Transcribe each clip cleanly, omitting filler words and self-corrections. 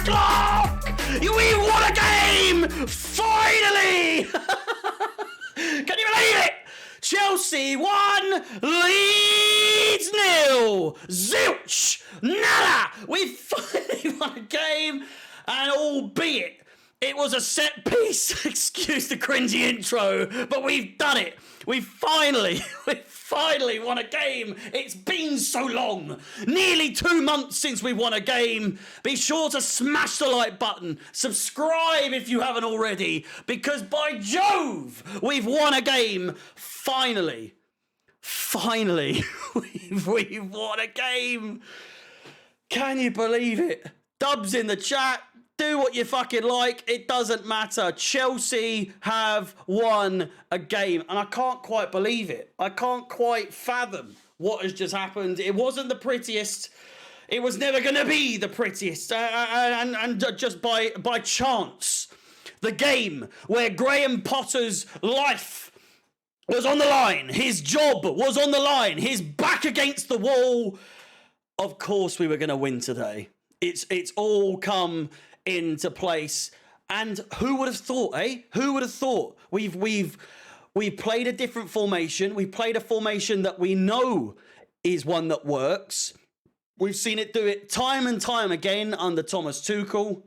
o'clock! We won a game! Finally! Can you believe it? Chelsea 1, Leeds 0. Zilch! Nada! We finally won a game, and albeit it was a set piece, excuse the cringy intro, but we've done it. We finally won a game. It's been so long. Nearly 2 months since we won a game. Be sure to smash the like button. Subscribe if you haven't already, because by Jove, we've won a game. Finally, we've won a game. Can you believe it? Dubs in the chat. Do what you fucking like. It doesn't matter. Chelsea have won a game. And I can't quite believe it. I can't quite fathom what has just happened. It wasn't the prettiest. It was never going to be the prettiest. And just by chance, the game where Graham Potter's life was on the line. His job was on the line. His back against the wall. Of course we were going to win today. It's all come into place, and who would have thought, eh? Who would have thought? We've played a different formation. We played a formation that we know is one that works. We've seen it do it time and time again under Thomas Tuchel,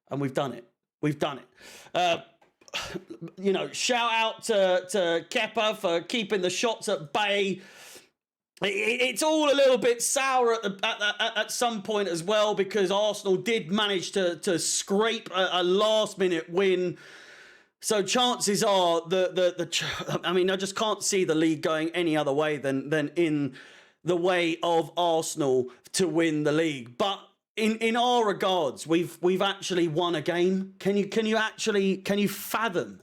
and we've done it. We've done it. Shout out to Kepa for keeping the shots at bay. It's all a little bit sour at some point as well, because Arsenal did manage to scrape a last-minute win. So chances are I just can't see the league going any other way than in the way of Arsenal to win the league. But in our regards, we've actually won a game. Can you fathom?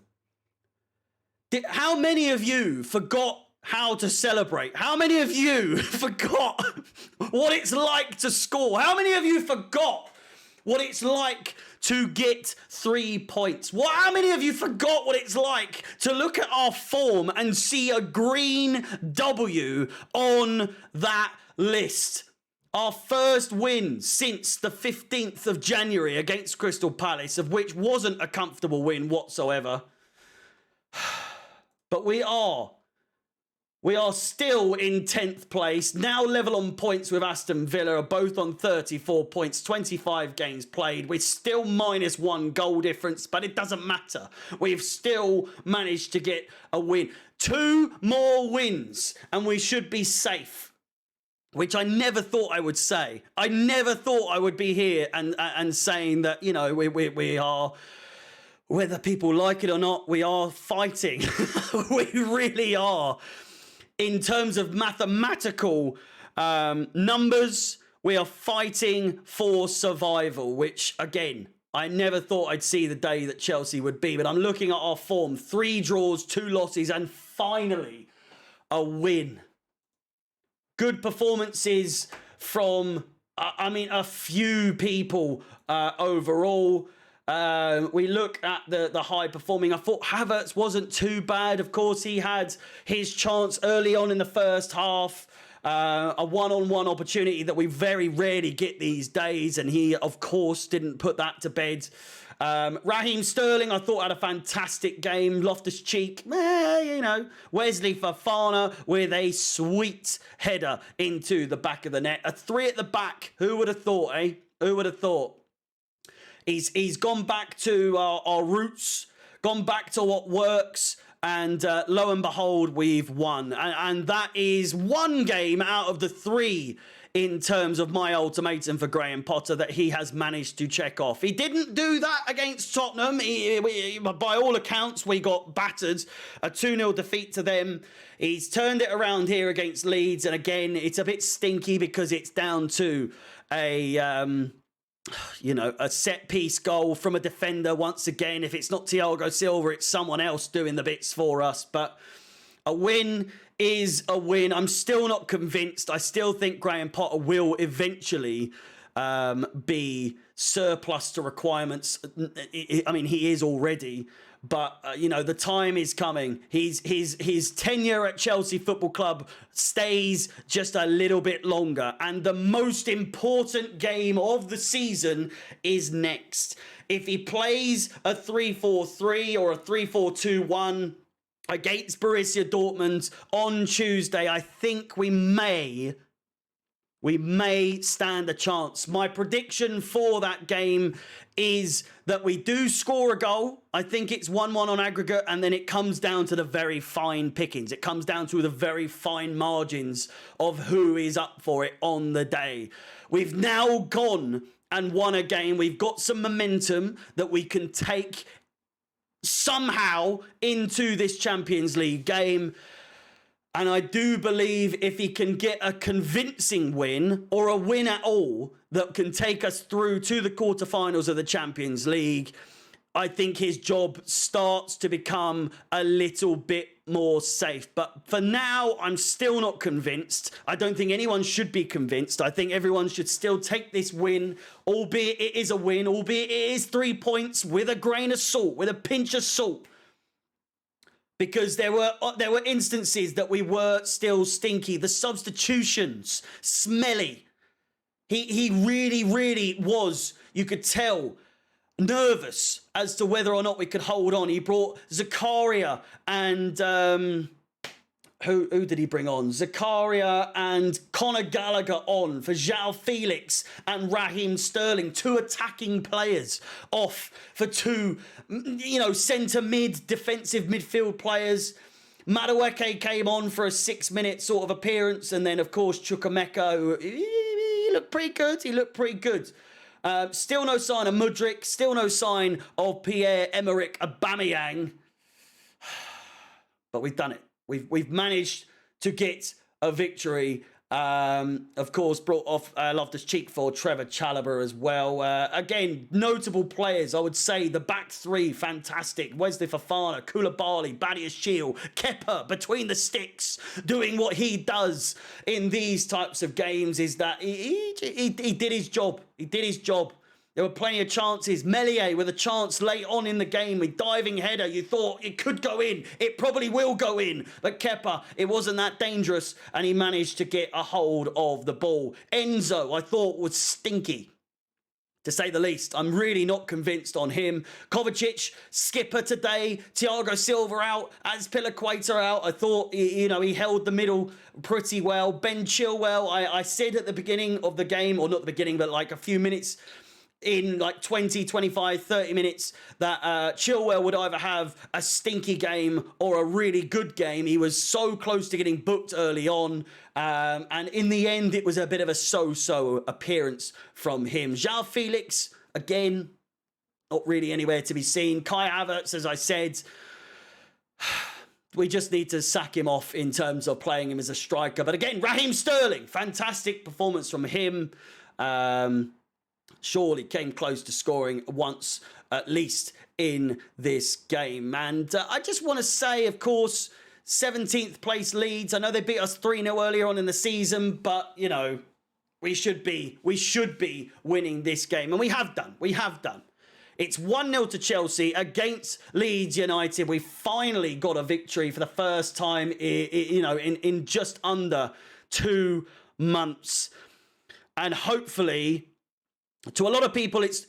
How many of you forgot how to celebrate? How many of you forgot what it's like to score? How many of you forgot what it's like to get 3 points? How many of you forgot what it's like to look at our form and see a green W on that list? Our first win since the 15th of January against Crystal Palace, of which wasn't a comfortable win whatsoever. But we are still in 10th place, now level on points with Aston Villa, are both on 34 points, 25 games played. We're still -1 goal difference, but it doesn't matter. We've still managed to get a win. 2 more wins, and we should be safe, which I never thought I would say. I never thought I would be here and saying that, we are, whether people like it or not, we are fighting. We really are. In terms of mathematical numbers, we are fighting for survival, which, again, I never thought I'd see the day that Chelsea would be. But I'm looking at our form. 3 draws, 2 losses, and finally a win. Good performances from, a few people overall. We look at the high performing. I thought Havertz wasn't too bad. Of course, he had his chance early on in the first half. A one-on-one opportunity that we very rarely get these days. And he, of course, didn't put that to bed. Raheem Sterling, I thought, had a fantastic game. Loftus-Cheek, Wesley Fofana with a sweet header into the back of the net. A 3 at the back. Who would have thought, eh? Who would have thought? He's gone back to our roots, gone back to what works, and lo and behold, we've won. And that is 1 game out of the 3 in terms of my ultimatum for Graham Potter that he has managed to check off. He didn't do that against Tottenham. By all accounts, we got battered. A 2-0 defeat to them. He's turned it around here against Leeds. And again, it's a bit stinky because it's down to a set-piece goal from a defender once again. If it's not Thiago Silva, it's someone else doing the bits for us. But a win is a win. I'm still not convinced. I still think Graham Potter will eventually be surplus to requirements. He is already. But, you know, the time is coming. His tenure at Chelsea Football Club stays just a little bit longer. And the most important game of the season is next. If he plays a 3-4-3 or a 3-4-2-1 against Borussia Dortmund on Tuesday, I think we may stand a chance. My prediction for that game is that we do score a goal. I think it's 1-1 on aggregate, and then it comes down to the very fine pickings. It comes down to the very fine margins of who is up for it on the day. We've now gone and won a game. We've got some momentum that we can take somehow into this Champions League game. And I do believe if he can get a convincing win or a win at all that can take us through to the quarterfinals of the Champions League, I think his job starts to become a little bit more safe. But for now, I'm still not convinced. I don't think anyone should be convinced. I think everyone should still take this win, albeit it is a win, albeit it is 3 points, with a grain of salt, with a pinch of salt. Because there were instances that we were still stinky. The substitutions, smelly. He really, really was, you could tell, nervous as to whether or not we could hold on. He brought Zakaria and who did he bring on? Zakaria and Conor Gallagher on for João Felix and Raheem Sterling, 2 attacking players off for 2, centre mid, defensive midfield players. Madueke came on for a 6-minute sort of appearance, and then of course Chukwuemeka, who he looked pretty good. Still no sign of Mudryk, still no sign of Pierre-Emerick Aubameyang. But we've done it. We've managed to get a victory. Of course, brought off Loftus-Cheek for Trevor Chalobah as well. Again, notable players, I would say. The back 3, fantastic. Wesley Fofana, Koulibaly, Badiashile, Kepa, between the sticks, doing what he does in these types of games, is that he did his job. He did his job. There were plenty of chances. Meslier with a chance late on in the game. A diving header. You thought it could go in. It probably will go in. But Kepa, it wasn't that dangerous. And he managed to get a hold of the ball. Enzo, I thought, was stinky, to say the least. I'm really not convinced on him. Kovacic, skipper today. Thiago Silva out. Azpilicueta out. I thought, he held the middle pretty well. Ben Chilwell, I said at the beginning of the game, or not the beginning, but like a few minutes in, like 20, 25, 30 minutes, that Chilwell would either have a stinky game or a really good game. He was so close to getting booked early on. And in the end, it was a bit of a so-so appearance from him. João Felix, again, not really anywhere to be seen. Kai Havertz, as I said, we just need to sack him off in terms of playing him as a striker. But again, Raheem Sterling, fantastic performance from him. Surely came close to scoring once, at least, in this game. And I just want to say, of course, 17th place Leeds. I know they beat us 3-0 earlier on in the season, but, we should be winning this game. And we have done. It's 1-0 to Chelsea against Leeds United. We finally got a victory for the first time, in just under 2 months. And hopefully, to a lot of people, it's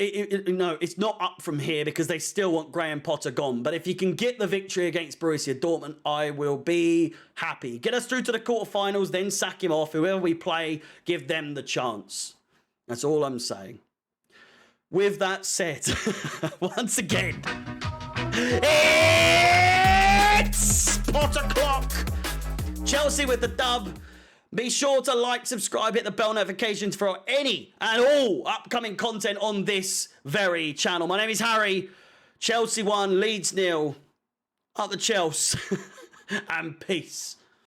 not up from here because they still want Graham Potter gone. But if you can get the victory against Borussia Dortmund, I will be happy. Get us through to the quarterfinals, then sack him off. Whoever we play, give them the chance. That's all I'm saying. With that said, once again, it's Potter Clock. Chelsea with the dub. Be sure to like, subscribe, hit the bell notifications for any and all upcoming content on this very channel. My name is Harry. Chelsea 1, Leeds 0. Up the Chelsea. And peace.